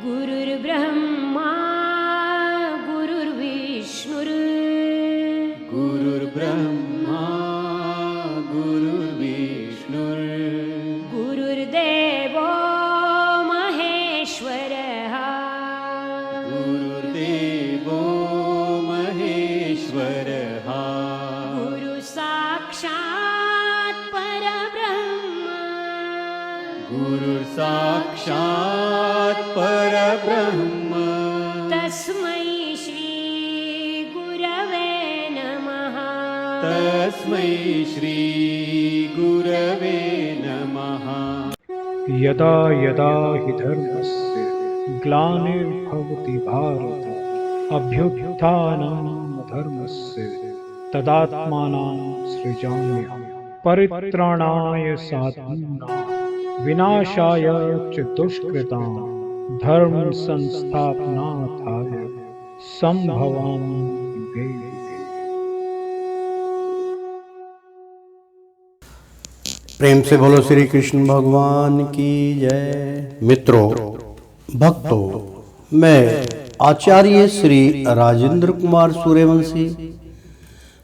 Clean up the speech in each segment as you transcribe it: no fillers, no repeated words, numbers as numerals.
गुरुर्ब्रह्मा गुरुर्विष्णुर् गुरुर्ब्रह्मा गुरुर्विष्णुर् गुरुर्देवो महेश्वरः गुरुर्देवो महेश्वरः गुरुसाक्षात् परब्रह्म गुरुर्साक्षात् परब्रह्म तस्मै श्री गुरवे नमः तस्मै श्री गुरवे नमः। यदा यदा हि धर्मस्य ग्लानिर्भवति भारत अभ्युत्थानं धर्मस्य तदात्मानं सृजाम्यहं परित्राणाय साधूनां विनाशाय च दुष्कृतां धर्म संस्थापनार्थाय संभवामि युगे युगे। प्रेम से बोलो श्री कृष्ण भगवान की जय। मित्रों, भक्तों, मैं आचार्य श्री राजेंद्र कुमार सूर्यवंशी,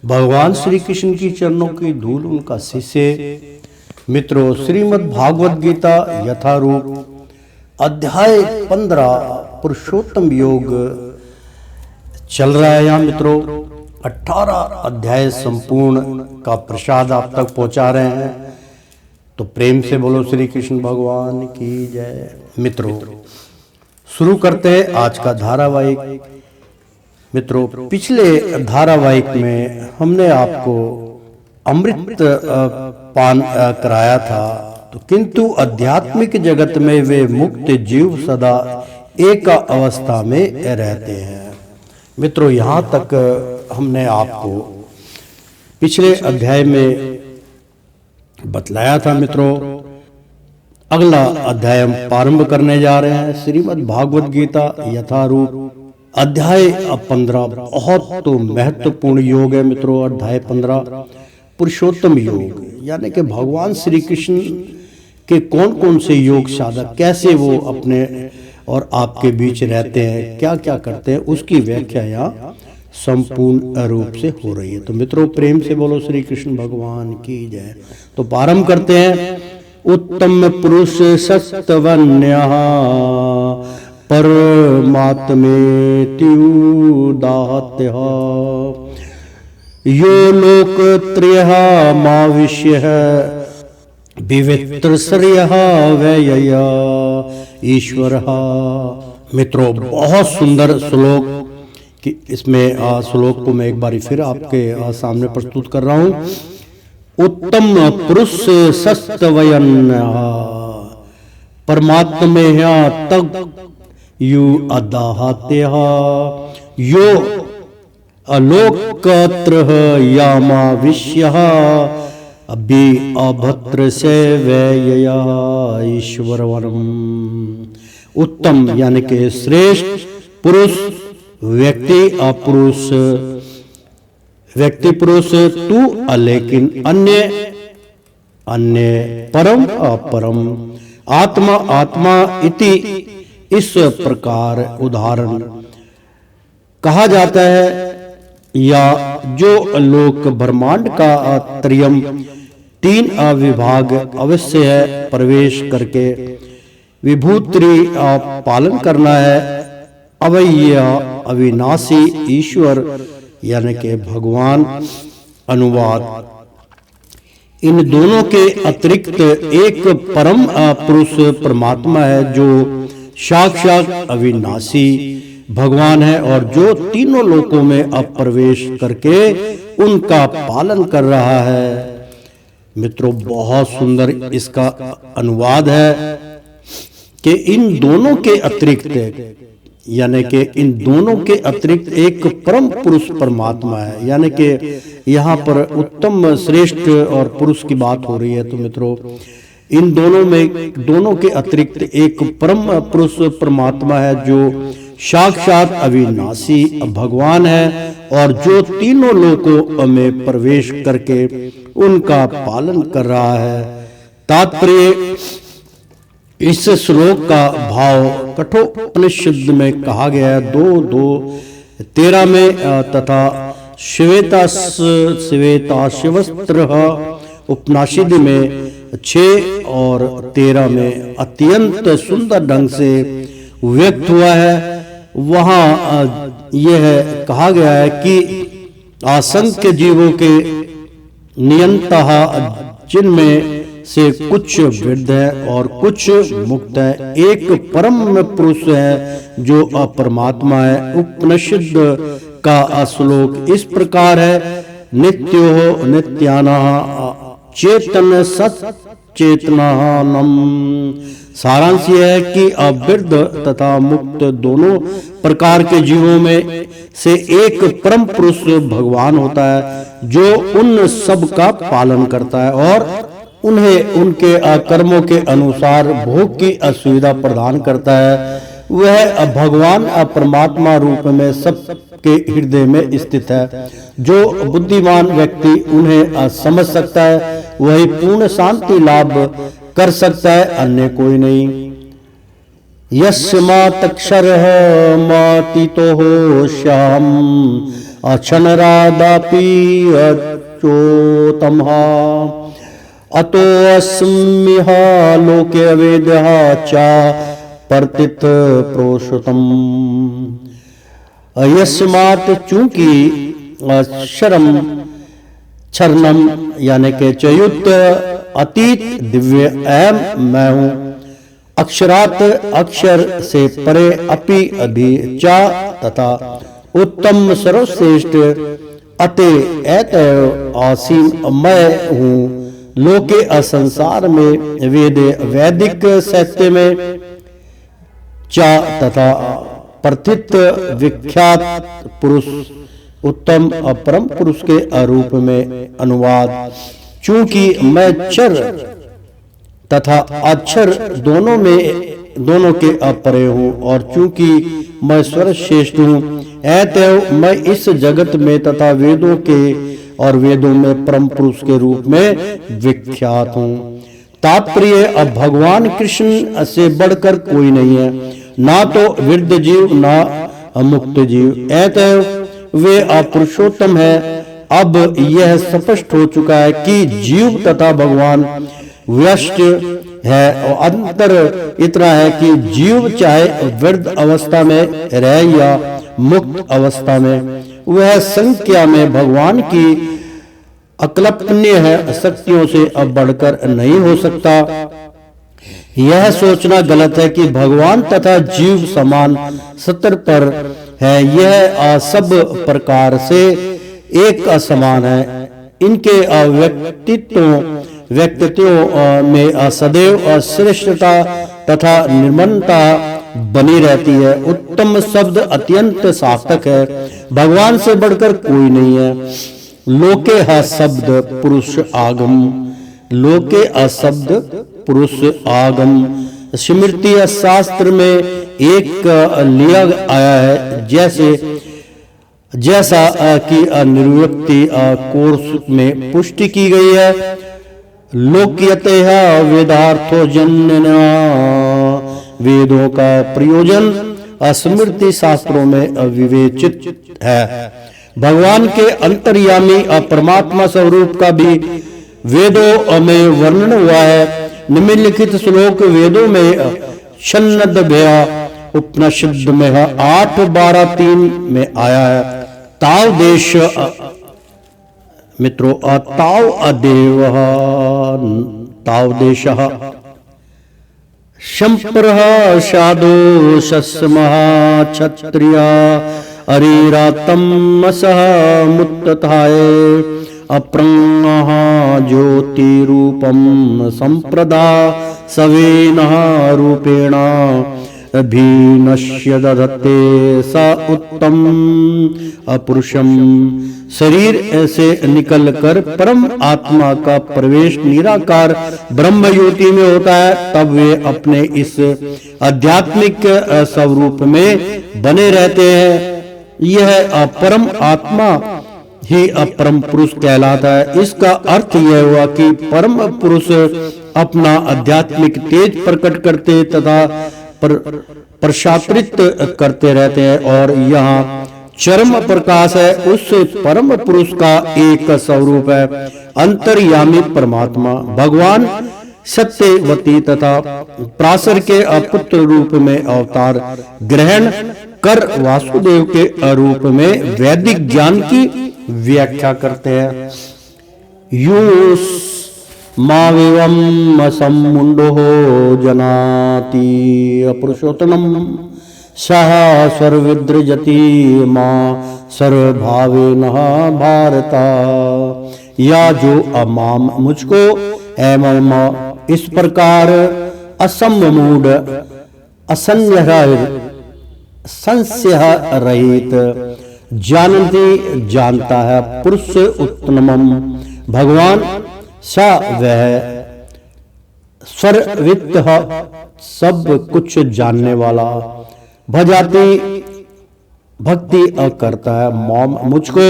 भगवान श्री कृष्ण की चरणों की धूल उनका शिष्य। मित्रों, श्रीमद् भागवत गीता यथारूप अध्याय 15 पुरुषोत्तम योग चल रहा है। यहाँ मित्रों 18 अध्याय संपूर्ण का प्रसाद आप तक पहुंचा रहे हैं, तो प्रेम से बोलो श्री कृष्ण भगवान की जय। मित्रों, शुरू करते हैं आज का धारावाहिक। मित्रों, पिछले धारावाहिक में हमने आपको अमृत पान कराया था, तो किंतु आध्यात्मिक जगत में वे मुक्त जीव सदा एक अवस्था में रहते हैं। मित्रों, यहाँ तक हमने आपको पिछले अध्याय में बतलाया था। मित्रों, अगला अध्याय हम प्रारंभ करने जा रहे हैं। श्रीमद् भागवत गीता यथारूप अध्याय 15 बहुत महत्वपूर्ण योग है। मित्रों, अध्याय 15 पुरुषोत्तम योग, यानी कि भगवान श्री कृष्ण के कौन कौन से योग साधक, कैसे वो अपने और आपके बीच रहते हैं, क्या क्या करते हैं, उसकी व्याख्या यहाँ संपूर्ण रूप से हो रही है। तो मित्रों, प्रेम से बोलो श्री कृष्ण भगवान की जय। तो प्रारंभ करते हैं। उत्तम पुरुष सत्वन्यः परमात्मेत्युदाहत्यः यो लोकत्रयः माविश्यः विवित्रश्रियः व्ययय ईश्वरः। मित्रों, बहुत सुंदर श्लोक कि इसमें श्लोक को मैं एक बार फिर आपके सामने प्रस्तुत कर रहा हूं। उत्तम पुरुष सत्वयन्यः परमात्मेह तग यु अदाहत्यः यो अलोकत्रः यामाविश्यः अभि अभद्र से व्ययया ईश्वरवरम। उत्तम यानी कि श्रेष्ठ पुरुष व्यक्ति, अपुरुष व्यक्ति पुरुष तू, लेकिन अन्य अन्य, परम अपरम, आत्मा आत्मा इति इस प्रकार उदाहरण कहा जाता है। या जो लोक ब्रह्मांड का त्रयम 3 अविभाग अवश्य है प्रवेश करके विभूति पालन करना है। अवय्य अविनाशी ईश्वर यानी कि भगवान। अनुवाद, इन दोनों के अतिरिक्त एक परम पुरुष परमात्मा है जो साक्षात अविनाशी भगवान है और जो तीनों लोकों में अब प्रवेश करके उनका पालन कर रहा है। मित्रों, बहुत सुंदर इसका अनुवाद है कि इन दोनों के अतिरिक्त, यानी कि इन दोनों के अतिरिक्त एक परम पुरुष परमात्मा है। यानी कि यहाँ पर उत्तम श्रेष्ठ और पुरुष की बात हो रही है। तो मित्रों, इन दोनों के अतिरिक्त एक परम पुरुष परमात्मा है जो साक्षात अविनाशी भगवान है और जो तीनों लोकों में प्रवेश करके उनका पालन कर रहा है। तात्पर्य, इस श्लोक का भाव कठोपनिषद में कहा गया है 2:2-13 में तथा श्वेताश्वस्त्र उपनिषद में 6 और 13 में अत्यंत सुंदर ढंग से व्यक्त हुआ है। वहां यह कहा गया है कि असंख्य जीवों के नियंता जिनमें से कुछ वृद्ध है और कुछ मुक्त है, एक परम पुरुष है जो परमात्मा है। उपनिषद का श्लोक इस प्रकार है, नित्यो नित्यानाः चेतन सच्चेतनानम। सारांश यह है कि वृद्ध तथा मुक्त दोनों प्रकार के जीवों में से एक परम पुरुष भगवान होता है जो उन सब का पालन करता है और उन्हें उनके कर्मों के अनुसार भोग की सुविधा प्रदान करता है। वह भगवान परमात्मा रूप में सबके हृदय में स्थित है। जो बुद्धिमान व्यक्ति उन्हें समझ सकता है वही पूर्ण शांति लाभ कर सकता है, अन्य कोई नहीं। यस्मात्क्षरः मातितोः श्याम अक्षनरादापि अच्योतमः अतोऽस्म्यः लोके अवेद्यः च प्रतित प्रोषितम्। यस्मात् चूंकि क्षरम यानी के चयुत अतीत दिव्य एम मैं हूँ, अक्षरात अक्षर से परे अपि अभी चा तथा उत्तम सर्वश्रेष्ठ अते एतयो असीम मैं हूँ। लोके असंसार में वैदिक साहित्य में चा तथा प्रथित विख्यात पुरुष उत्तम परम पुरुष के रूप में अनुवाद। चूंकि मैं चर तथा अक्षर दोनों के अपरे हूँ और चूंकि मैं सर्वश्रेष्ठ हूँ, अतएव मैं इस जगत में तथा वेदों के और वेदों में परम पुरुष के रूप में विख्यात हूँ। तात्पर्य भगवान कृष्ण से बढ़कर कोई नहीं है, ना तो वृद्ध जीव ना मुक्त जीव, अतएव वे पुरुषोत्तम है। अब यह स्पष्ट हो चुका है कि जीव तथा भगवान व्यष्ट है और अंतर इतना है कि जीव चाहे वृद्ध अवस्था में रहे या मुक्त अवस्था में, वह संख्या में भगवान की अकल्पनीय है शक्तियों से अब बढ़कर नहीं हो सकता। यह सोचना गलत है कि भगवान तथा जीव समान स्तर पर है। यह सब प्रकार से एक असमान है। इनके व्यक्तित्वों में सदैव श्रेष्ठता तथा निर्मलता बनी रहती है। उत्तम शब्द अत्यंत सार्थक है, भगवान से बढ़कर कोई नहीं है। लोके शब्द पुरुष आगम, लोके शब्द पुरुष आगम स्मृति शास्त्र में एक लिया आया है, जैसा कि निर्व्यक्ति कोर्स में पुष्टि की गई है। लोक्यते वेदार्थो जन्यना, वेदों का प्रयोजन स्मृति शास्त्रों में विवेचित है। भगवान के अंतर्यामी परमात्मा स्वरूप का भी वेदों में वर्णन हुआ है। निम्नलिखित श्लोक वेदों में छन्नद भया उपनिषद में 8:12-3 में आया है। ताव देश मित्रों ताव अदेव ताव देश शंप्रः साधो शस्मः क्षत्रिया अरिरातमसः मुत्तथाय अप्रंगः ज्योतिरूपं संप्रदा सवेनः रूपेण अभिनश्य दधते स उत्तम अपुरुषम। शरीर से निकलकर परम आत्मा का प्रवेश निराकार ब्रह्म ज्योति में होता है, तब वे अपने इस आध्यात्मिक स्वरूप में बने रहते हैं। यह परम आत्मा ही परम पुरुष कहलाता है। इसका अर्थ यह हुआ कि परम पुरुष अपना आध्यात्मिक तेज प्रकट करते तथा प्रसारित करते रहते हैं और यहाँ चरम प्रकाश है। उस परम पुरुष का एक स्वरूप है अंतर्यामी परमात्मा भगवान सत्यवती तथा पराशर के पुत्र रूप में अवतार ग्रहण कर वासुदेव के रूप में वैदिक ज्ञान की व्याख्या करते हैं। यूस माविवम समुंडो जनाति पुरुषोत्तम सह सर्वविद्रजति मां सर्वभावेन भारता। या जो अमाम मुझको एवं इस प्रकार असमूढ़ संशय रहित जानता है पुरुष उत्तमम भगवान सा वह सर्ववित्त सब कुछ जानने वाला भजाति भक्ति करता है मॉम मुझको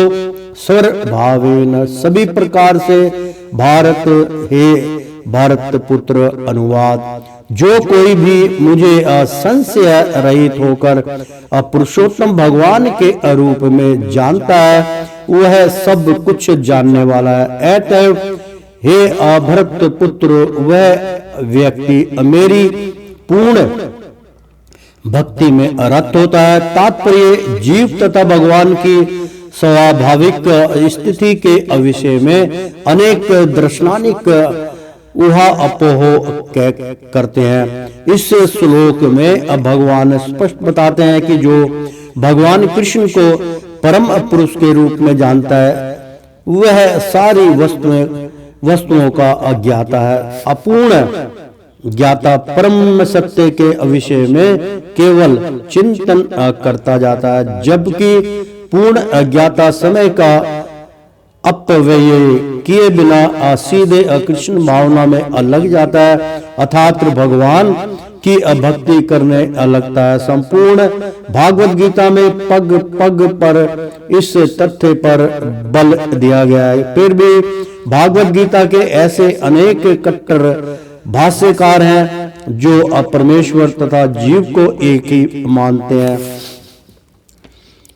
स्वर भावेन सभी प्रकार से भारत हे भारत पुत्र अनुवाद। जो कोई भी मुझे संशय रहित होकर पुरुषोत्तम भगवान के रूप में जानता है वह सब कुछ जानने वाला है। अतएव हे भरत पुत्र वह व्यक्ति मेरी पूर्ण भक्ति में रत होता है। तात्पर्य जीव तथा भगवान की स्वाभाविक स्थिति के विषय में अनेक दर्शनानिक उहा अपोह करते हैं। इस श्लोक में भगवान स्पष्ट बताते हैं कि जो भगवान कृष्ण को परम पुरुष के रूप में जानता है वह सारी वस्तुओं का अज्ञाता है। अपूर्ण ज्ञाता परम सत्य के विषय में केवल चिंतन करता जाता है, जबकि पूर्ण अज्ञाता समय का अपव्यय किए बिना सीधे कृष्ण भावना में लग जाता है अर्थात भगवान की भक्ति करने लगता है। संपूर्ण भागवत गीता में पग पग पर इस तथ्य पर बल दिया गया है। फिर भी भागवत गीता के ऐसे अनेक कट्टर भाष्यकार हैं जो परमेश्वर तथा जीव को एक ही मानते हैं।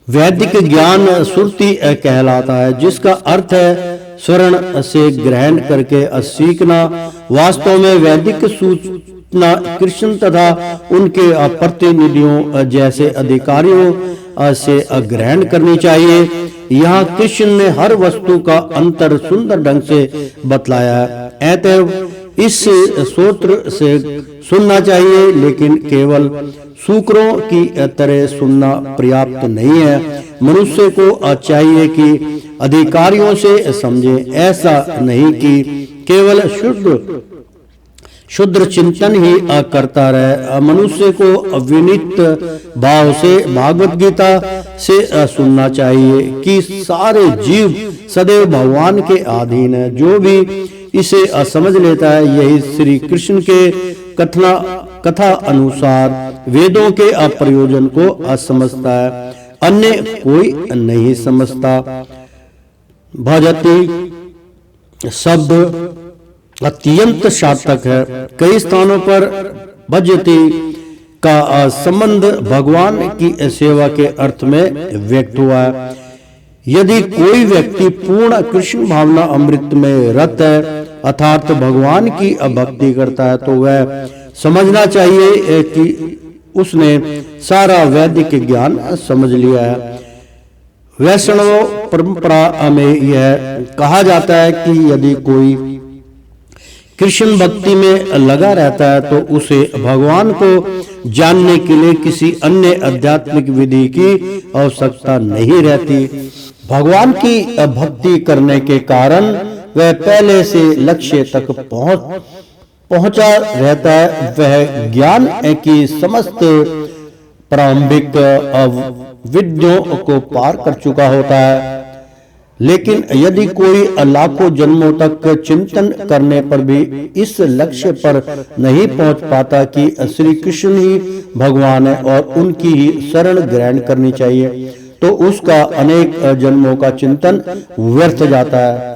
वैदिक ज्ञान सुरति कहलाता है, जिसका अर्थ है स्वर्ण से ग्रहण करके सीखना। वास्तव में वैदिक सूचना कृष्ण तथा उनके प्रतिनिधियों जैसे अधिकारियों से ग्रहण करनी चाहिए। यहाँ कृष्ण ने हर वस्तु का अंतर सुंदर ढंग से बतलाया है। अतएव इस सूत्र से सुनना चाहिए, लेकिन केवल सूकरों की तरह सुनना पर्याप्त नहीं है। मनुष्य को चाहिए कि अधिकारियों से समझे, ऐसा नहीं कि केवल शुद्ध चिंतन ही करता रहे। मनुष्य को विनीत भाव से भागवत गीता से सुनना चाहिए कि सारे जीव सदैव भगवान के अधीन है। जो भी इसे समझ लेता है यही श्री कृष्ण के कथा अनुसार वेदों के अप्रयोजन को समझता है, अन्य कोई नहीं समझता। भजति शब्द अत्यंत सार्थक है। कई स्थानों पर भजति का संबंध भगवान की सेवा के अर्थ में व्यक्त हुआ है। यदि कोई व्यक्ति पूर्ण कृष्ण भावना अमृत में रत है अर्थात भगवान की भक्ति करता है, तो वह समझना चाहिए कि उसने सारा वैदिक ज्ञान समझ लिया है। वैष्णव परंपरा में यह कहा जाता है कि यदि कोई कृष्ण भक्ति में लगा रहता है तो उसे भगवान को जानने के लिए किसी अन्य आध्यात्मिक विधि की आवश्यकता नहीं रहती। भगवान की भक्ति करने के कारण वह पहले से लक्ष्य तक पहुंचा रहता है। वह ज्ञान की समस्त प्रारंभिक विद्यों को पार कर चुका होता है। लेकिन यदि कोई लाखों जन्मों तक चिंतन करने पर भी इस लक्ष्य पर नहीं पहुंच पाता कि श्री कृष्ण ही भगवान है और उनकी ही शरण ग्रहण करनी चाहिए, तो उसका अनेक जन्मों का चिंतन व्यर्थ जाता है।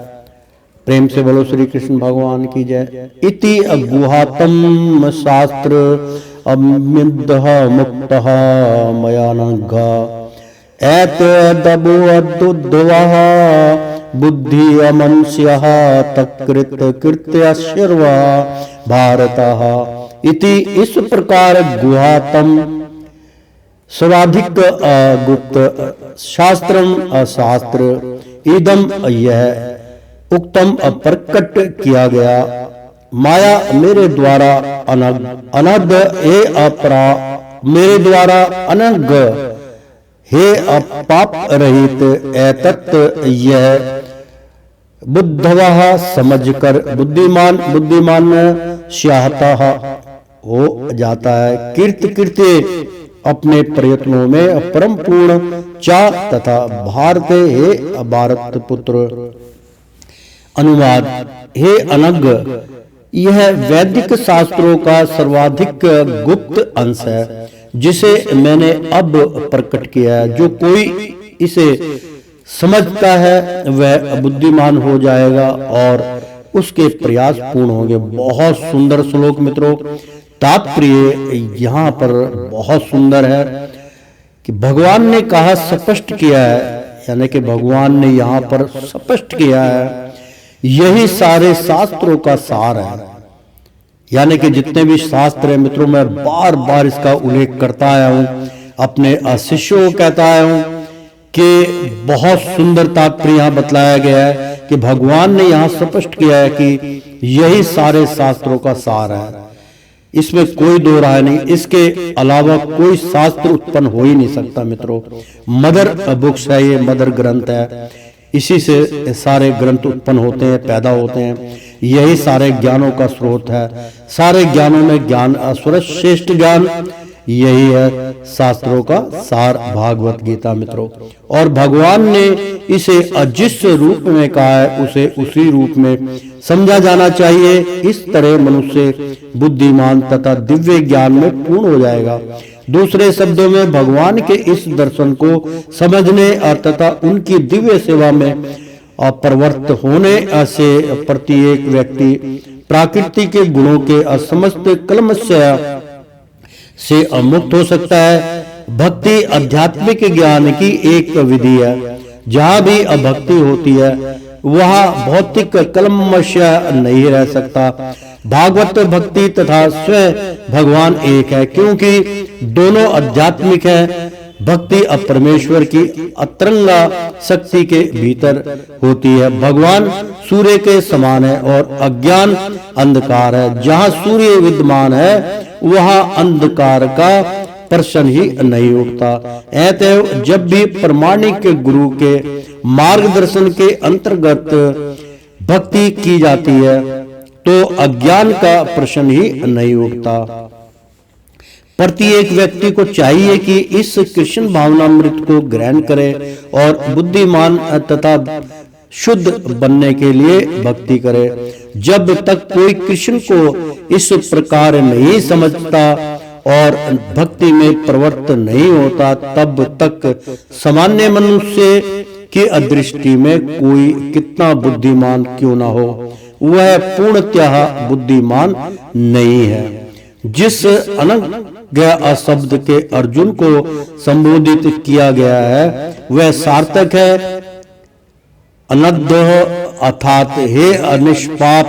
प्रेम से बोलो श्री कृष्ण भगवान की जय। इति गुहातम शास्त्र अमिद्दः मुक्तः मया नघा एतदबुद्धवः बुद्धि अमंस्यः तत्कृत कृत्य शर्वा भारतः इति। इस प्रकार गुहातम सर्वाधिक गुप्त शास्त्रम अशास्त्र इदम यह उक्तम प्रकट किया गया माया मेरे द्वारा अनग हे अपरा मेरे द्वारा अनग हे अपाप रहित एतत् यह बुद्धवः समझकर बुद्धिमान स्याहता हो जाता है कृत्य अपने प्रयत्नों में परम पूर्ण चा तथा भारते हे भारत पुत्र। अनुवाद हे अनग यह वैदिक शास्त्रों का सर्वाधिक गुप्त अंश है जिसे मैंने अब प्रकट किया है। जो कोई इसे समझता है वह बुद्धिमान हो जाएगा और उसके प्रयास पूर्ण होंगे। बहुत सुंदर श्लोक मित्रों। तात्पर्य यहाँ पर बहुत सुंदर है कि भगवान ने कहा स्पष्ट किया है, यानी कि भगवान ने यहाँ पर स्पष्ट किया है यही सारे शास्त्रों का सार है। यानी कि जितने भी शास्त्र है मित्रों, मैं बार बार इसका उल्लेख करता आया हूँ, अपने शिष्यों को कहता आया हूँ कि बहुत सुंदर तात्पर्य यहाँ बतलाया गया है कि भगवान ने यहाँ स्पष्ट किया है कि यही सारे शास्त्रों का सार है। इसमें कोई दो राय नहीं, इसके अलावा कोई शास्त्र उत्पन्न हो ही नहीं सकता मित्रों। मदर बुक्स है, ये मदर ग्रंथ है, इसी से सारे ग्रंथ उत्पन्न होते हैं, पैदा होते हैं। यही सारे ज्ञानों का स्रोत है। सारे ज्ञानों में ज्ञान सर्वश्रेष्ठ ज्ञान यही है शास्त्रों का सार भागवत गीता मित्रों। और भगवान ने इसे जिस रूप में कहा है उसे उसी रूप में समझा जाना चाहिए। इस तरह मनुष्य बुद्धिमान तथा दिव्य ज्ञान में पूर्ण हो जाएगा। दूसरे शब्दों में भगवान के इस दर्शन को समझने और तथा उनकी दिव्य सेवा में प्रवृत्त होने से प्रत्येक व्यक्ति प्रकृति के गुणों के असमस्त कलमश से मुक्त हो सकता है। भक्ति आध्यात्मिक ज्ञान की एक विधि है। जहाँ भी अभक्ति होती है वहाँ भौतिक कलमश नहीं रह सकता। भागवत भक्ति तथा स्वयं भगवान एक है, क्योंकि दोनों आध्यात्मिक है। भक्ति अब परमेश्वर की अतरंगा शक्ति के भीतर होती है। भगवान सूर्य के समान है और अज्ञान अंधकार है। जहाँ सूर्य विद्यमान है वहाँ अंधकार का प्रश्न ही नहीं उठता। अतएव जब भी प्रामाणिक गुरु के मार्गदर्शन के अंतर्गत भक्ति की जाती है तो अज्ञान का प्रश्न ही नहीं उठता। प्रत्येक व्यक्ति को चाहिए कि इस कृष्ण भावनामृत को ग्रहण करे और बुद्धिमान तथा शुद्ध बनने के लिए भक्ति करे। जब तक कोई कृष्ण को इस प्रकार नहीं समझता और भक्ति में प्रवृत्त नहीं होता तब तक सामान्य मनुष्य की दृष्टि में कोई कितना बुद्धिमान क्यों ना हो वह पूर्णतः बुद्धिमान नहीं है। जिस अनज्ञ शब्द के अर्जुन को संबोधित किया गया है वह सार्थक है। अनद्ध अर्थात हे अनिष्पाप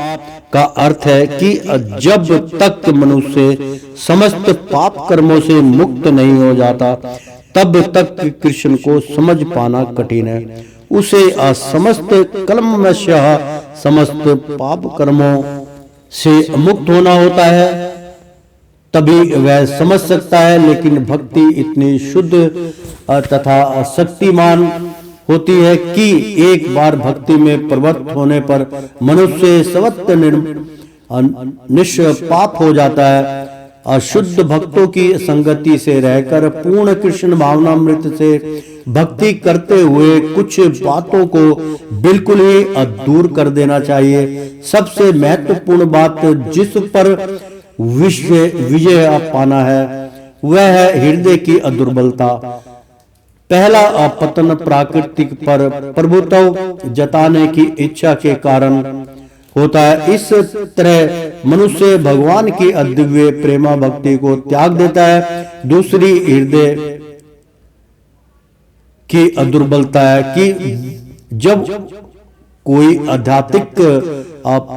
का अर्थ है कि जब तक मनुष्य समस्त पाप कर्मों से मुक्त नहीं हो जाता तब तक कृष्ण को समझ पाना कठिन है। उसे समस्त कलमशः समस्त पाप कर्मों से मुक्त होना होता है, तभी वह समझ सकता है। लेकिन भक्ति इतनी शुद्ध तथा शक्तिमान होती है कि एक बार भक्ति में प्रवृत्त होने पर मनुष्य स्वतः निष्पाप हो जाता है। अशुद्ध भक्तों की संगति से रहकर पूर्ण कृष्ण भावनामृत से भक्ति करते हुए कुछ बातों को बिल्कुल ही दूर कर देना चाहिए। सबसे महत्वपूर्ण बात जिस पर विजय पाना है वह है हृदय की दुर्बलता। पहला पतन प्राकृतिक पर प्रभुत्व जताने की इच्छा के कारण होता है। इस तरह मनुष्य भगवान की अदिव्य प्रेमा भक्ति को त्याग देता है। दूसरी हृदय की दुर्बलता है कि जब कोई आध्यात्मिक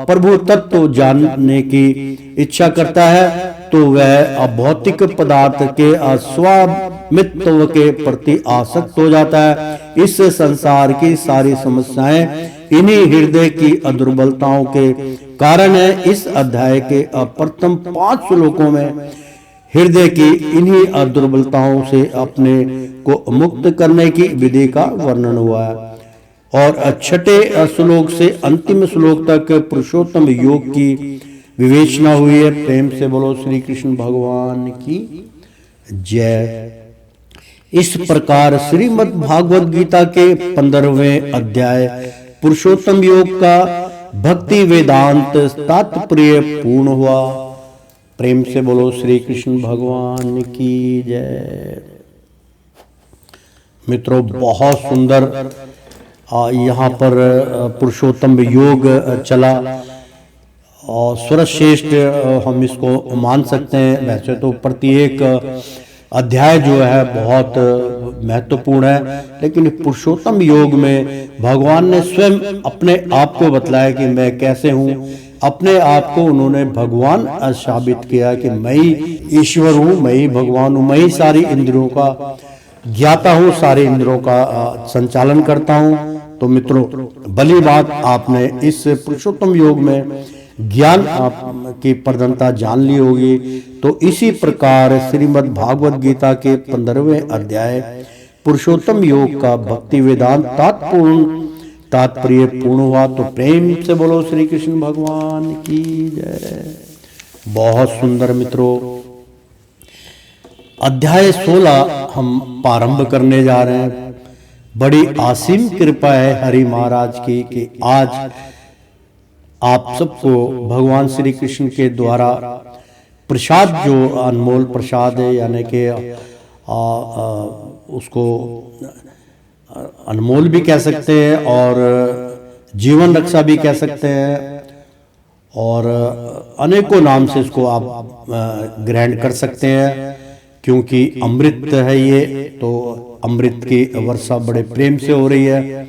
प्रभु तत्व जानने की इच्छा करता है तो वह भौतिक पदार्थ के स्वामित्व के प्रति आसक्त हो जाता है। इस संसार की सारी समस्याएं इन्हीं हृदय की दुर्बलताओं के कारण है। इस अध्याय के प्रथम 5 श्लोकों में हृदय की इन्हीं दुर्बलताओं से अपने को मुक्त करने की विधि का वर्णन हुआ है और छठे श्लोक से अंतिम श्लोक तक पुरुषोत्तम योग की विवेचना हुई है। प्रेम से बोलो श्री कृष्ण भगवान की जय। इस प्रकार श्रीमद् भागवत गीता के 15वें अध्याय पुरुषोत्तम योग का भक्ति वेदांत तात्पर्य पूर्ण हुआ। प्रेम से बोलो श्री कृष्ण भगवान की जय। मित्रों, बहुत सुंदर यहाँ पर पुरुषोत्तम योग चला और सर्वश्रेष्ठ हम इसको मान सकते हैं। वैसे तो प्रत्येक अध्याय जो है बहुत महत्वपूर्ण है, लेकिन पुरुषोत्तम योग में भगवान ने स्वयं अपने आप को बतलाया कि मैं कैसे हूँ। अपने आप को उन्होंने भगवान साबित किया कि मैं ही ईश्वर हूँ, मैं ही भगवान हूँ, मैं ही सारी इंद्रियों का ज्ञाता हूँ, सारे इंद्रियों का संचालन करता हूँ। तो मित्रों, भली बात आपने इस पुरुषोत्तम योग में ज्ञान की प्रधानता जान ली होगी। तो इसी प्रकार श्रीमद् भागवत गीता के 15वें अध्याय पुरुषोत्तम योग का भक्ति वेदांत तात्पर्य पूर्ण हुआ। तो प्रेम से बोलो श्री कृष्ण भगवान की जय। बहुत सुंदर मित्रों, अध्याय 16 हम प्रारंभ करने जा रहे हैं। बड़ी असीम कृपा है हरि महाराज की कि आज आप सबको भगवान श्री कृष्ण के द्वारा प्रसाद, जो अनमोल प्रसाद है, यानी कि उसको अनमोल भी कह सकते हैं और जीवन रक्षा भी कह सकते हैं और अनेकों नाम से इसको आप ग्रहण कर सकते हैं, क्योंकि अमृत है ये। तो अमृत की वर्षा बड़े प्रेम से हो रही है।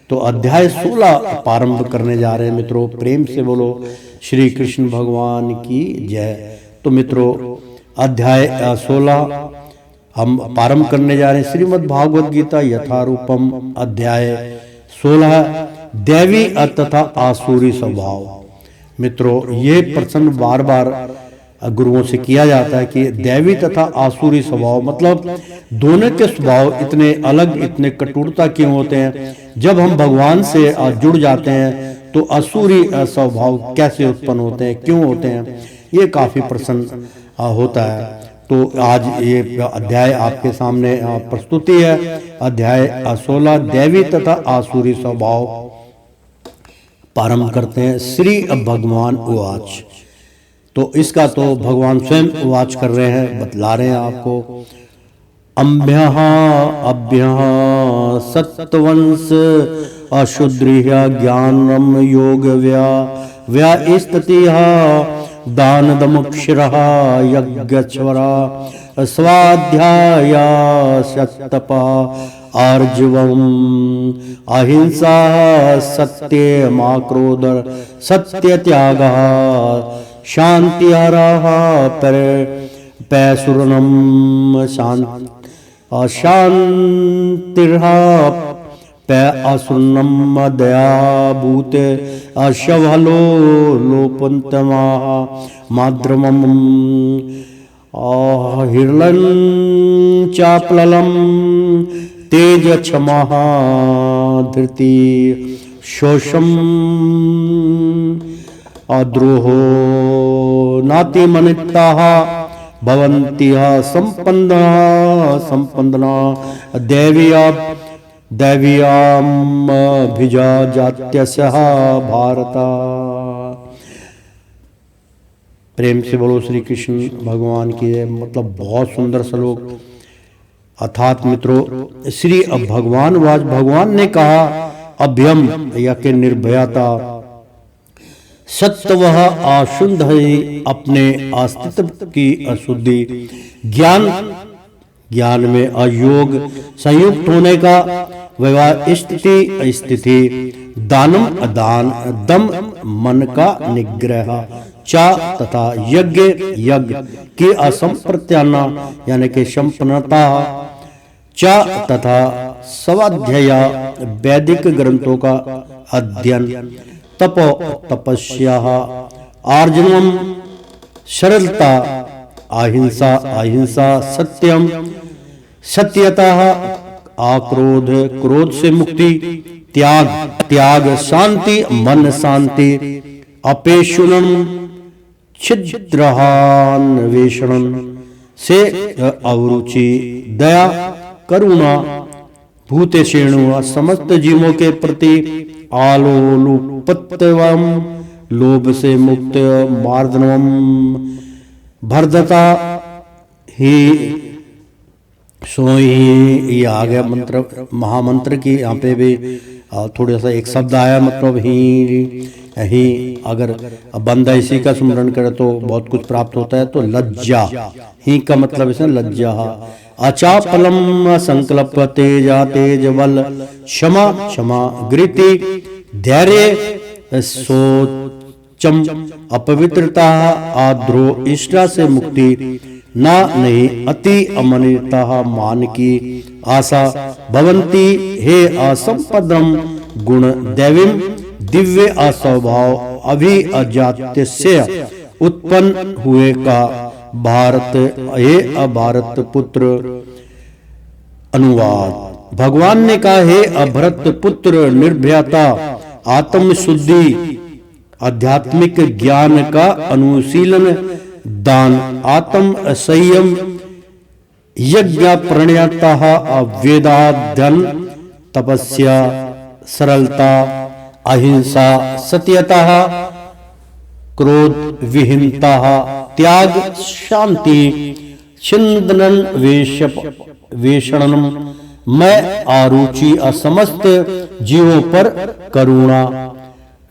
तो अध्याय 16 प्रारंभ करने जा रहे हैं मित्रों। प्रेम से बोलो श्री कृष्ण भगवान की जय। तो मित्रों, अध्याय 16 हम प्रारंभ करने जा रहे हैं। श्रीमद् भागवत गीता यथारूपम अध्याय 16 दैवी तथा आसुरी स्वभाव। मित्रों, ये प्रश्न बार बार गुरुओं से किया जाता है कि दैवी तथा आसुरी स्वभाव, मतलब दोनों के स्वभाव इतने अलग, इतने कटुरता क्यों होते हैं? जब हम भगवान से जुड़ जाते हैं तो आसुरी स्वभाव कैसे उत्पन्न होते हैं, क्यों होते हैं? ये काफी प्रश्न होता है। तो आज ये अध्याय आपके सामने प्रस्तुति है। अध्याय 16 दैवी तथा आसुरी स्वभाव प्रारंभ करते हैं। श्री भगवान उवाच। तो इसका तो भगवान स्वयं उवाच कर रहे हैं, बतला रहे हैं आपको। अम्भ्यः अभ्यः सत्वंश अशुद्रिया ज्ञानम योग व्यास्ततिः दानदमुक्षरः यज्ञश्वरा स्वाध्याया सत्तपः आर्जवम् अहिंसा सत्यमाक्रोध सत्यत्यागः शांतिहरः पैसुरनम शांतिर्ह पै असुन्नम दयाभूत अशवलो लोपन्तमाः माद्रमम् हिरलं चाप्ललं तेज क्षमः धृति शोषम् अद्रोहो नातिमनिताः भवन्त्यः संपन्ना दैवीयाम् भिजा जात्यस्यः भारत। प्रेम से बोलो श्री कृष्ण भगवान की। मतलब बहुत सुंदर श्लोक। अर्थात मित्रों, श्री भगवान वाज, भगवान ने कहा अभ्यम या के निर्भयता सत्वः अशुद्ध ही अपने अस्तित्व की अशुद्धि, ज्ञान में अयोग संयुक्त होने का, विवाह स्थिति स्थिति, दानम अदान, दम मन का निग्रह, चा तथा यज्ञ की असंप्रत्याना यानी कि संपन्नता, चा तथा स्वाध्याय वैदिक ग्रंथों का अध्ययन, तपो तपस्या, आर्जवम सरलता, अहिंसा सत्यम सत्यता, आक्रोध क्रोध से मुक्ति, त्याग शांति मन शांति, अपेशुनम छिद्रान्वेषणम से अवरुचि, दया करुणा, भूतेषु समस्त जीवों के प्रति, आलोलुपत्वम लोभ से मुक्त, मार्दनम भरदता ही सोई। ये आ गया मंत्र, महामंत्र की यहाँ पे भी थोड़ा सा एक शब्द आया, मतलब ही अगर बंदा इसी का स्मरण करे तो बहुत कुछ प्राप्त होता है। तो लज्जा ही का मतलब इसमें लज्जा, अचापलम संकल्प, तेजा तेज बल, क्षमा गृति, धैर्य सोचम, अपवित्रता, आद्रोह इष्टा से मुक्ति, ना नहीं अति अमनिता, मान की आशा, भवंती हे असंपदम गुण, दैवीम दिव्य अस्वभाव, अभि अजात्य से उत्पन्न हुए का, भारत हे अभारत पुत्र। अनुवाद, भगवान ने कहा हे अभरत पुत्र, निर्भयता, आत्म शुद्धि, आध्यात्मिक ज्ञान का अनुशीलन, दान, आत्म संयम, यज्ञ प्रणयता, वेदाध्ययन, तपस्या, सरलता, अहिंसा, सत्यता, क्रोध विहीनता, त्याग, शांति, छिंदन वेषणम, मैं आरुचि, असमस्त जीवों पर करुणा,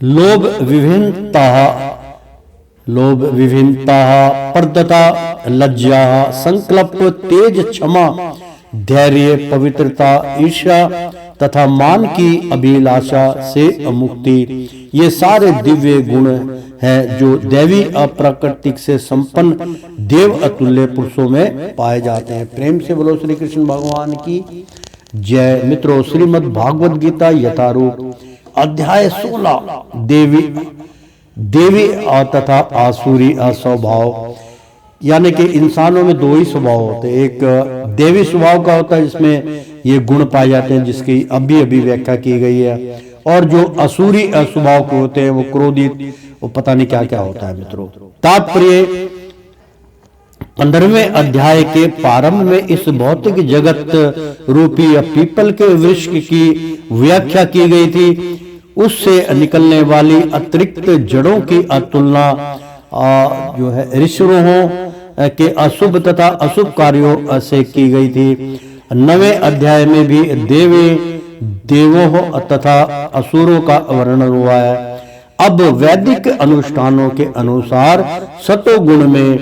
लोभ विभिन्नता, पर्दता, लज्जा, संकल्प, तेज, क्षमा, धैर्य, पवित्रता, ईर्ष्या तथा मान की अभिलाषा से मुक्ति, ये सारे दिव्य गुण हैं जो दैवी अप्राकृतिक से संपन्न देव अतुल्य पुरुषों में पाए जाते हैं। प्रेम से बोलो श्री कृष्ण भगवान की जय। मित्रों, श्रीमद् भागवत गीता यथारूप अध्याय 16 देवी तथा आसुरी स्वभाव, यानी कि इंसानों में दो ही स्वभाव होते हैं। एक देवी स्वभाव का होता है जिसमें ये गुण पाए जाते हैं जिसकी अभी व्याख्या की गई है, और जो असुरी स्वभाव के होते हैं वो क्रोधित, वो पता नहीं क्या क्या होता है। मित्रों, तात्पर्य 15वें अध्याय के प्रारंभ में इस भौतिक जगत रूपी पीपल के वृक्ष की व्याख्या की गई थी। उससे निकलने वाली अतिरिक्त जड़ों की तुलना जो है ऋषियों के अशुभ तथा अशुभ कार्यों से की गई थी। 9वें अध्याय में भी देवों तथा असुरों का वर्णन हुआ है। अब वैदिक अनुष्ठानों के अनुसार सतोगुण में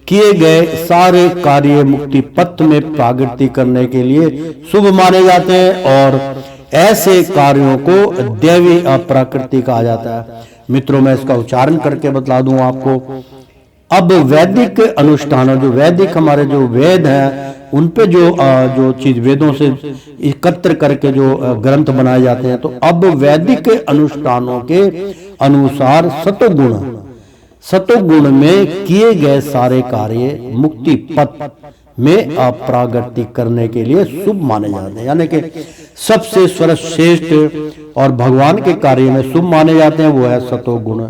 किए गए सारे कार्य मुक्ति पथ में प्रगति करने के लिए शुभ माने जाते हैं, और ऐसे कार्यों को दैवी अप्राकृतिक कहा जाता है। मित्रों, मैं इसका उच्चारण करके बतला दूं आपको। अब वैदिक अनुष्ठान, जो वैदिक हमारे जो वेद हैं, उन पे जो चीज वेदों से एकत्र करके जो ग्रंथ बनाए जाते हैं, तो अब वैदिक अनुष्ठानों के अनुसार सतोगुण में किए गए सारे कार्य मुक्ति पथ में अप्रागति करने के लिए शुभ माने जाते हैं, यानी कि सबसे सर्वश्रेष्ठ और भगवान के कार्य में शुभ माने जाते हैं, वो है सतोगुण।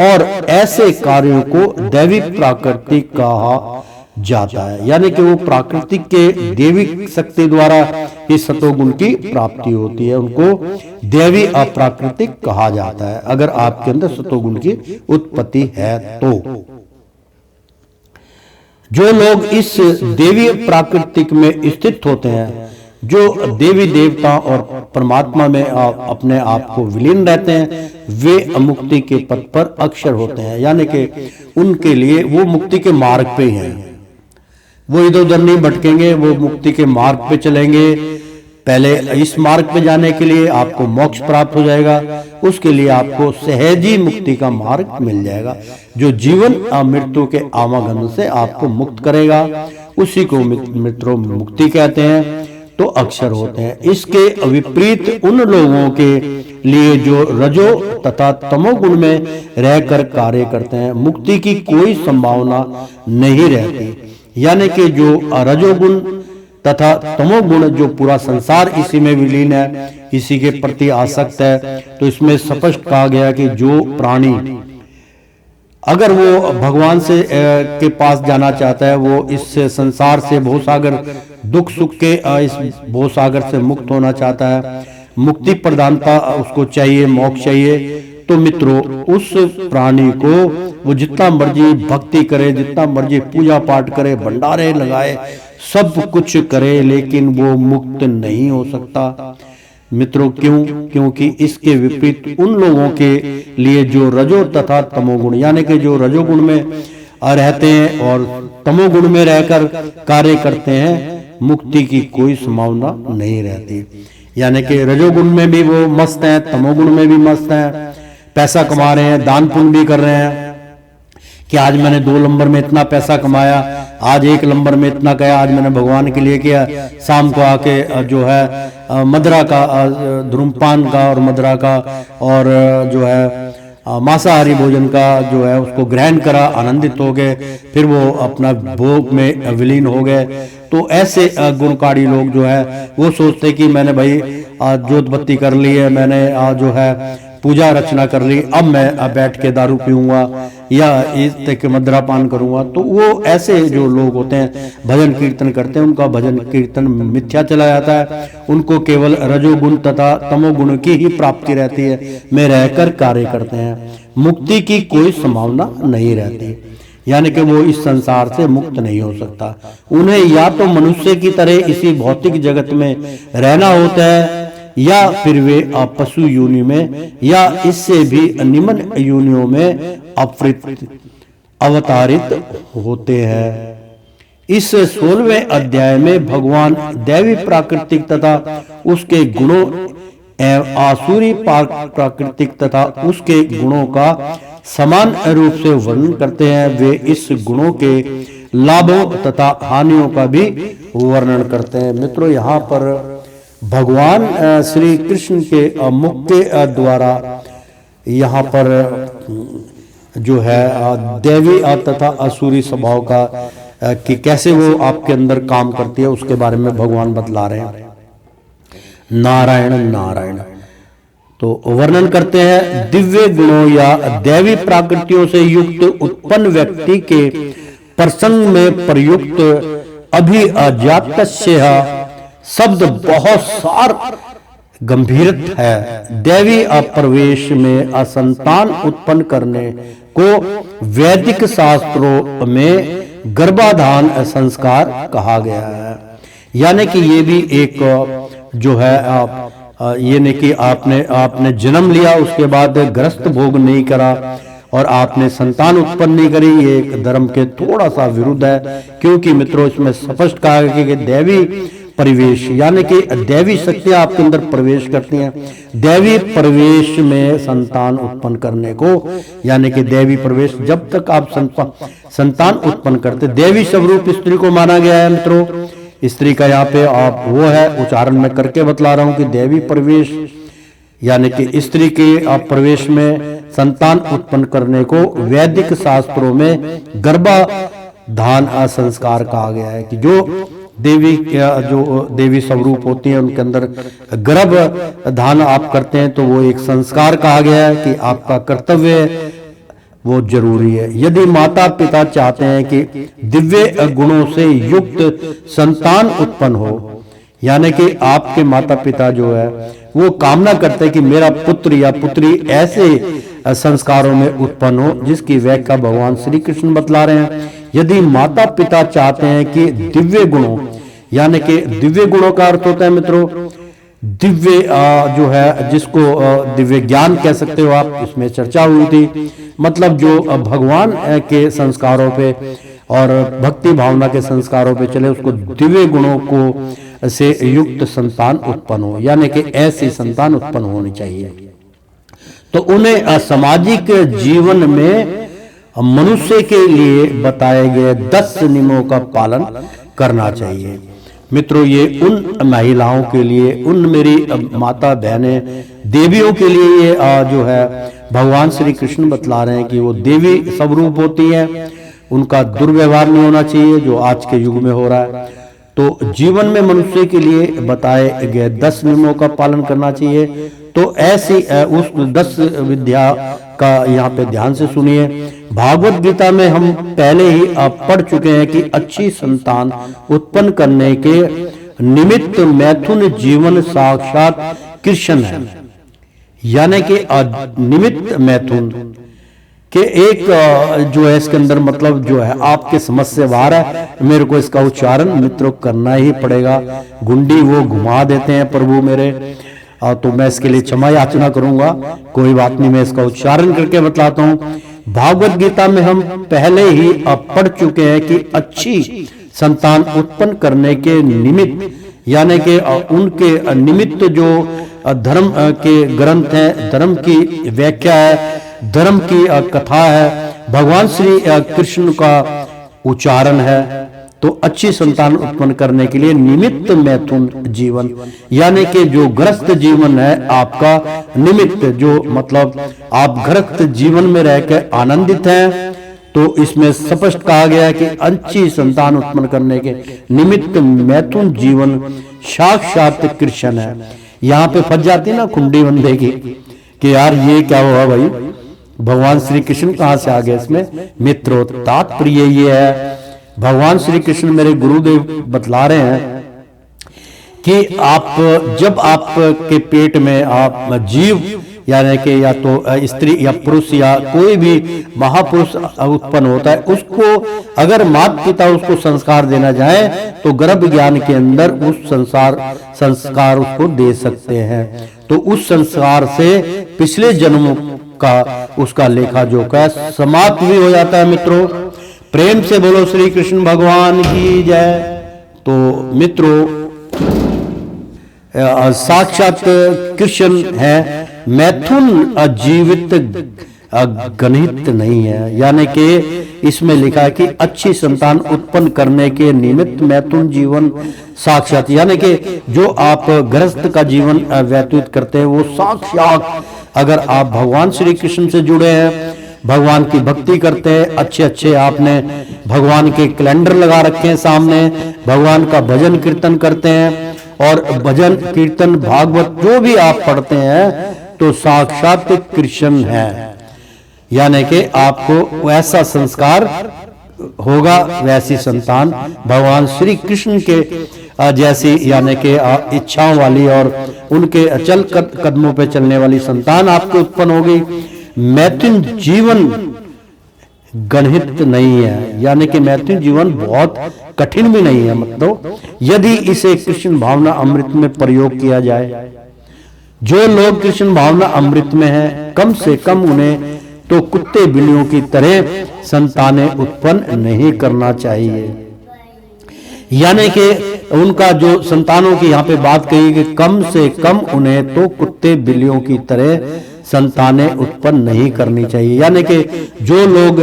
और ऐसे कार्यों को दैवी प्राकृतिक कहा जाता है, यानी कि वो प्राकृतिक के देवी शक्ति द्वारा ही सतोगुण की प्राप्ति होती है, उनको दैवी अप्राकृतिक कहा जाता है अगर आपके अंदर सतोगुण की उत्पत्ति है तो। जो लोग इस देवी प्राकृतिक में स्थित होते हैं जो देवी देवता और परमात्मा में अपने आप को विलीन रहते हैं वे मुक्ति के पथ पर अक्षर होते हैं, यानी कि उनके लिए वो मुक्ति के मार्ग पे ही हैं। वो इधर उधर नहीं भटकेंगे, वो मुक्ति के मार्ग पे चलेंगे। पहले इस मार्ग पे जाने के लिए आपको मोक्ष प्राप्त हो जाएगा, उसके लिए आपको सहजी मुक्ति का मार्ग मिल जाएगा, जो जीवन मृत्यु के आवागमन से आपको मुक्त करेगा। उसी को मित्रों मुक्ति कहते हैं, तो अक्षर होते हैं। इसके विपरीत उन लोगों के लिए जो रजो तथा तमोगुण में रहकर कार्य करते हैं, मुक्ति की कोई संभावना नहीं रहती। यानी कि जो रजोगुण तथा तमोगुण, जो पूरा संसार इसी में विलीन है, इसी के प्रति आसक्त है, तो इसमें स्पष्ट कहा गया कि जो प्राणी अगर वो भगवान से के पास जाना चाहता है, वो इस संसार से भवसागर दुख सुख के इस भवसागर से मुक्त होना चाहता है, मुक्ति प्रदानता उसको चाहिए, मोक्ष चाहिए, तो मित्रों उस प्राणी को वो जितना मर्जी भक्ति करे, जितना मर्जी पूजा पाठ करे, भंडारे लगाए, सब कुछ करे, लेकिन वो मुक्त नहीं हो सकता। मित्रों क्यों? क्योंकि इसके विपरीत उन लोगों के लिए जो रजो तथा तमोगुण, यानी कि जो रजोगुण में रहते हैं और तमोगुण में रहकर कार्य करते हैं, मुक्ति की कोई संभावना नहीं रहती। यानी कि रजोगुण में भी वो मस्त हैं, तमोगुण में भी मस्त हैं, पैसा कमा रहे हैं, दान पुण्य भी कर रहे हैं कि आज मैंने 2 नंबर में इतना पैसा कमाया, आज 1 नंबर में इतना किया, आज मैंने भगवान के लिए किया। शाम को आके जो है मदरा का, धूम्रपान का और मदरा का और जो है मांसाहारी भोजन का जो है उसको ग्रहण करा, आनंदित हो गए, फिर वो अपना भोग में विलीन हो गए। तो ऐसे गुणकारी लोग जो है वो सोचते कि मैंने भाई जोत बत्ती कर ली है, मैंने जो है पूजा रचना कर ली, अब मैं बैठ के दारू पीऊंगा या इस तरह के मदिरा पान करूंगा। तो वो ऐसे जो लोग होते हैं भजन कीर्तन करते हैं, उनका भजन कीर्तन मिथ्या चला जाता है, उनको केवल रजोगुण तथा तमोगुण की ही प्राप्ति रहती है, में रहकर कार्य करते हैं, मुक्ति की कोई संभावना नहीं रहती। यानी कि वो इस संसार से मुक्त नहीं हो सकता। उन्हें या तो मनुष्य की तरह इसी भौतिक जगत में रहना होता है, या फिर वे पशु योनि में या इससे भी निम्न योनियों में अवतारित होते हैं। इस 16वें अध्याय में भगवान दैवी प्राकृतिक तथा उसके गुणों एवं आसुरी प्राकृतिक तथा उसके गुणों का समान रूप से वर्णन करते हैं। वे इस गुणों के लाभों तथा हानियों का भी वर्णन करते हैं। मित्रों, यहाँ पर भगवान श्री कृष्ण के मुख के द्वारा यहाँ पर जो है दैवी तथा असुरी स्वभाव का कि कैसे वो आपके अंदर काम करती है, उसके बारे में भगवान बतला रहे हैं। नारायण नारायण तो वर्णन करते हैं, दिव्य गुणों या दैवी प्राकृतियों से युक्त उत्पन्न व्यक्ति के प्रसंग में प्रयुक्त अभिजातस्य शब्द बहुत सार गंभीरत है। दैवी अप्रवेश में असंतान उत्पन्न करने को वैदिक शास्त्रों में गर्भाधान संस्कार कहा गया है। यानी कि ये भी एक जो है ये नहीं कि आपने जन्म लिया, उसके बाद ग्रस्त भोग नहीं करा और आपने संतान उत्पन्न नहीं करी, ये एक धर्म के थोड़ा सा विरुद्ध है। क्योंकि मित्रों इसमें स्पष्ट कहा गया कि दैवी परिवेश यानी कि दैवी शक्तियां आपके अंदर प्रवेश करती हैं। दैवी प्रवेश में संतान उत्पन्न करने को, यानी कि दैवी प्रवेश, जब तक आप संतान उत्पन्न करते, दैवी स्वरूप स्त्री को माना गया है। मित्रों, स्त्री का यहाँ पे आप वो है उच्चारण में करके बतला रहा हूं कि दैवी प्रवेश यानी कि स्त्री के प्रवेश में संतान उत्पन्न करने को वैदिक शास्त्रों में गर्भाधान संस्कार कहा गया है कि जो देवी स्वरूप होती है उनके अंदर गर्भ धान आप करते हैं, तो वो एक संस्कार कहा गया है कि आपका कर्तव्य है, वो जरूरी है। यदि माता पिता चाहते हैं कि दिव्य गुणों से युक्त संतान उत्पन्न हो, यानी कि आपके माता पिता जो है वो कामना करते हैं कि मेरा पुत्र या पुत्री ऐसे संस्कारों में उत्पन्न हो जिसकी व्याख्या भगवान श्री कृष्ण बतला रहे हैं। यदि माता पिता चाहते हैं कि दिव्य गुणों यानी कि दिव्य गुणों का अर्थ होता है मित्रों दिव्य जो है जिसको दिव्य ज्ञान कह सकते हो आप, इसमें चर्चा हुई थी। मतलब जो भगवान के संस्कारों पे और भक्ति भावना के संस्कारों पे चले उसको दिव्य गुणों को से युक्त संतान उत्पन्न हो, यानी कि ऐसी संतान उत्पन्न होनी चाहिए। तो उन्हें सामाजिक जीवन में मनुष्य के लिए बताए गए 10 नियमों का पालन करना चाहिए। मित्रों ये उन महिलाओं के लिए, उन मेरी माता बहनें देवियों के लिए ये जो है भगवान श्री कृष्ण बतला रहे हैं कि वो देवी स्वरूप होती है, उनका दुर्व्यवहार नहीं होना चाहिए जो आज के युग में हो रहा है। तो जीवन में मनुष्य के लिए बताए गए 10 नियमों का पालन करना चाहिए। तो ऐसी उस 10 विद्या का यहाँ पे ध्यान से सुनिए। भागवत गीता में हम पहले ही पढ़ चुके हैं कि अच्छी संतान उत्पन्न करने के निमित्त मैथुन जीवन साक्षात कृष्ण है, यानी कि निमित्त मैथुन के एक जो है इसके अंदर मतलब जो है आपके समझ से बाहर है, मेरे को इसका उच्चारण मित्रों करना ही पड़ेगा। गुंडी वो घुमा देते हैं प्रभु मेरे, तो मैं इसके लिए क्षमा याचना करूंगा, कोई बात नहीं, मैं इसका उच्चारण करके बतलाता हूं। भागवत गीता में हम पहले ही पढ़ चुके हैं कि अच्छी संतान उत्पन्न करने के निमित्त, यानी कि उनके निमित्त जो धर्म के ग्रंथ हैं, धर्म की व्याख्या है, धर्म की कथा है, भगवान श्री कृष्ण का उच्चारण है। तो अच्छी संतान उत्पन्न करने के लिए निमित्त मैथुन जीवन, यानी कि जो गृहस्थ जीवन है आपका निमित्त, जो मतलब आप गृहस्थ जीवन में रहकर आनंदित हैं, तो इसमें स्पष्ट कहा गया है कि अच्छी संतान उत्पन्न करने के निमित्त मैथुन जीवन साक्षात कृष्ण है। यहाँ पे फंस जाती है ना कुंडी बंदे की कि यार ये क्या हुआ भाई, भगवान श्री कृष्ण कहाँ से आ गए इसमें। मित्रों तात्पर्य ये है, भगवान श्री कृष्ण मेरे गुरुदेव बतला रहे हैं कि आप जब आपके पेट में आप जीव यानी कि या तो स्त्री या पुरुष या कोई भी महापुरुष उत्पन्न होता है, उसको अगर माता पिता उसको संस्कार देना चाहे तो गर्भ ज्ञान के अंदर उस संस्कार उसको दे सकते हैं। तो उस संस्कार से पिछले जन्मों का उसका लेखा जोखा समाप्त भी हो जाता है। मित्रों प्रेम से बोलो श्री कृष्ण भगवान की जय। तो मित्रों साक्षात कृष्ण है, मैथुन जीवित गणित नहीं है, यानी कि इसमें लिखा है कि अच्छी संतान उत्पन्न करने के निमित्त मैथुन जीवन साक्षात, यानी कि जो आप गृहस्थ का जीवन व्यतीत करते हैं वो साक्षात, अगर आप भगवान श्री कृष्ण से जुड़े हैं, भगवान की भक्ति करते हैं, अच्छे अच्छे आपने भगवान के कैलेंडर लगा रखे हैं सामने, भगवान का भजन कीर्तन करते हैं और भजन कीर्तन भागवत जो भी आप पढ़ते हैं तो साक्षात कृष्ण है, यानी कि आपको वैसा संस्कार होगा, वैसी संतान भगवान श्री कृष्ण के जैसी यानी कि इच्छाओं वाली और उनके अचल कदमों पे चलने वाली संतान आपको उत्पन्न होगी। मैथुन जीवन गणित नहीं है, यानी कि मैथुन जीवन बहुत कठिन भी नहीं है। मतलब यदि इसे कृष्ण भावना अमृत में प्रयोग किया जाए, जो लोग कृष्ण भावना अमृत में हैं कम से कम उन्हें तो कुत्ते बिल्लियों की तरह संतानें उत्पन्न नहीं करना चाहिए, यानी कि उनका जो संतानों की यहाँ पे बात कही कि कम से कम उन्हें तो कुत्ते बिल्लियों की तरह संतानें उत्पन्न नहीं करनी चाहिए। यानी कि जो लोग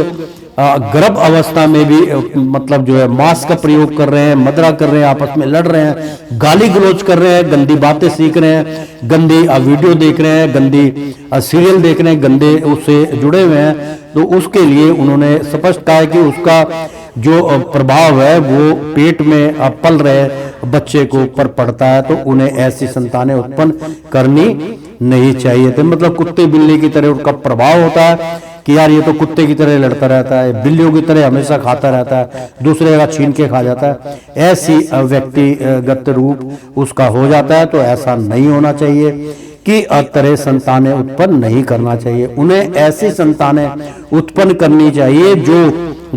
गर्भ अवस्था में भी मतलब जो है मांस का प्रयोग कर रहे हैं, मदरा कर रहे हैं, आपस में लड़ रहे हैं, गाली गलौज कर रहे हैं, गंदी बातें सीख रहे हैं, गंदी वीडियो देख रहे हैं, गंदी सीरियल देख रहे हैं, गंदे उससे जुड़े हुए हैं, तो उसके लिए उन्होंने स्पष्ट कहा है कि उसका जो प्रभाव है वो पेट में पल रहे बच्चे को ऊपर पड़ता है, तो उन्हें ऐसी संतानें उत्पन्न करनी नहीं चाहिए। तो मतलब कुत्ते बिल्ली की तरह उनका प्रभाव होता है कि यार ये तो कुत्ते की तरह लड़ता रहता है, बिल्लियों की तरह हमेशा खाता रहता है, दूसरे का छीन के खा जाता है, ऐसी व्यक्तिगत रूप उसका हो जाता है। तो ऐसा नहीं होना चाहिए, की तरह संतानें उत्पन्न नहीं करना चाहिए। उन्हें ऐसी संतानें उत्पन्न करनी चाहिए जो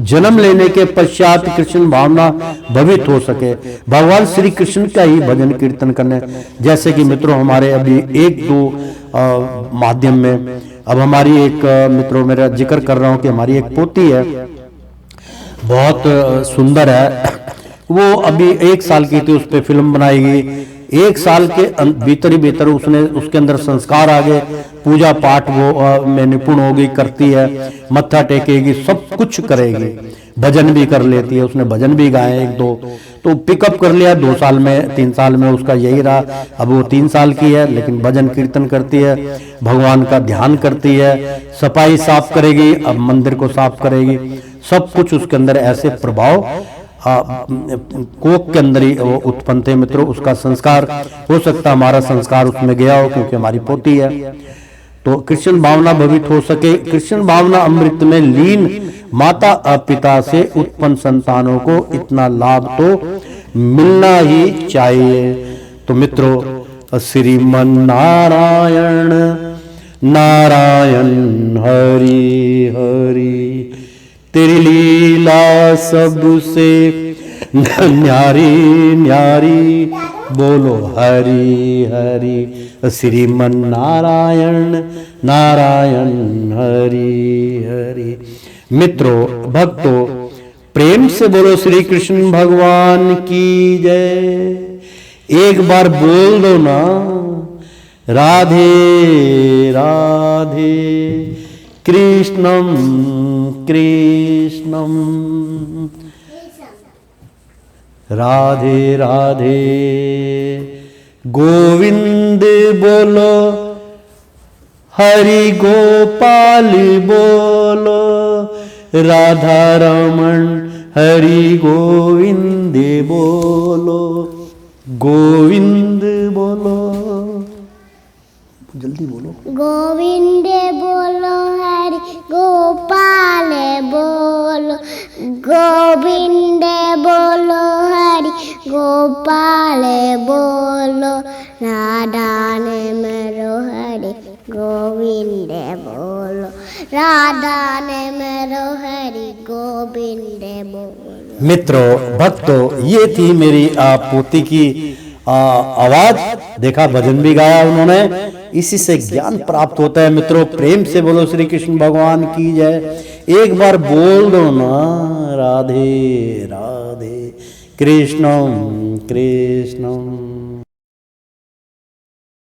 जन्म लेने के पश्चात कृष्ण भावना भवित हो सके, भगवान श्री कृष्ण का ही भजन कीर्तन करने। जैसे कि मित्रों हमारे अभी एक दो माध्यम में अब हमारी एक मित्रों मेरा जिक्र कर रहा हूं कि हमारी एक पोती है, बहुत सुंदर है, वो अभी 1 साल की थी, उस पर फिल्म बनाई गई। 1 साल के भीतर ही भीतर उसके अंदर संस्कार आ गए, पूजा पाठ वो में निपुण होगी, करती है, मत्था टेकेगी, सब कुछ करेगी, भजन भी कर लेती है। उसने भजन भी गाए 1-2, तो पिकअप कर लिया 2 साल में, 3 साल में उसका यही रहा। अब वो 3 साल की है लेकिन भजन कीर्तन करती है, भगवान का ध्यान करती है, सफाई साफ करेगी, अब मंदिर को साफ करेगी, सब कुछ उसके अंदर ऐसे प्रभाव कोक के अंदर ही वो उत्पन्न थे मित्रों। उसका संस्कार हो सकता हमारा संस्कार उसमें गया हो क्योंकि हमारी पोती है। तो कृष्ण भावना भवित हो सके, कृष्ण भावना अमृत में लीन माता पिता से उत्पन्न संतानों को इतना लाभ तो मिलना ही चाहिए। तो मित्रों श्रीमन नारायण नारायण हरि हरि, तेरी लीला सबसे न्यारी न्यारी, बोलो हरि हरि। श्रीमन नारायण नारायण हरि हरि। मित्रों भक्तों प्रेम से बोलो श्री कृष्ण भगवान की जय। एक बार बोल दो ना, राधे राधे कृष्णम कृष्णम, राधे राधे गोविंद बोलो, हरि गोपाल बोलो, राधा रमण हरि गोविंद बोलो, गोविंद बोलो, जल्दी बोलो, गोविंद बोलो, हरि गोपाल बोलो, गोविंद बोलो, हरि गोपाल बोलो, राधा मेरो हरि गोविंद बोलो, राधा मेरो हरि गोविंद बोलो। मित्रों भक्तों ये थी मेरी पोती की आवाज। देखा भजन भी गाया उन्होंने, इसी से ज्ञान प्राप्त होता है। मित्रों प्रेम से बोलो श्री कृष्ण भगवान की जय। एक बार बोल दो ना, राधे राधे कृष्णम कृष्णम।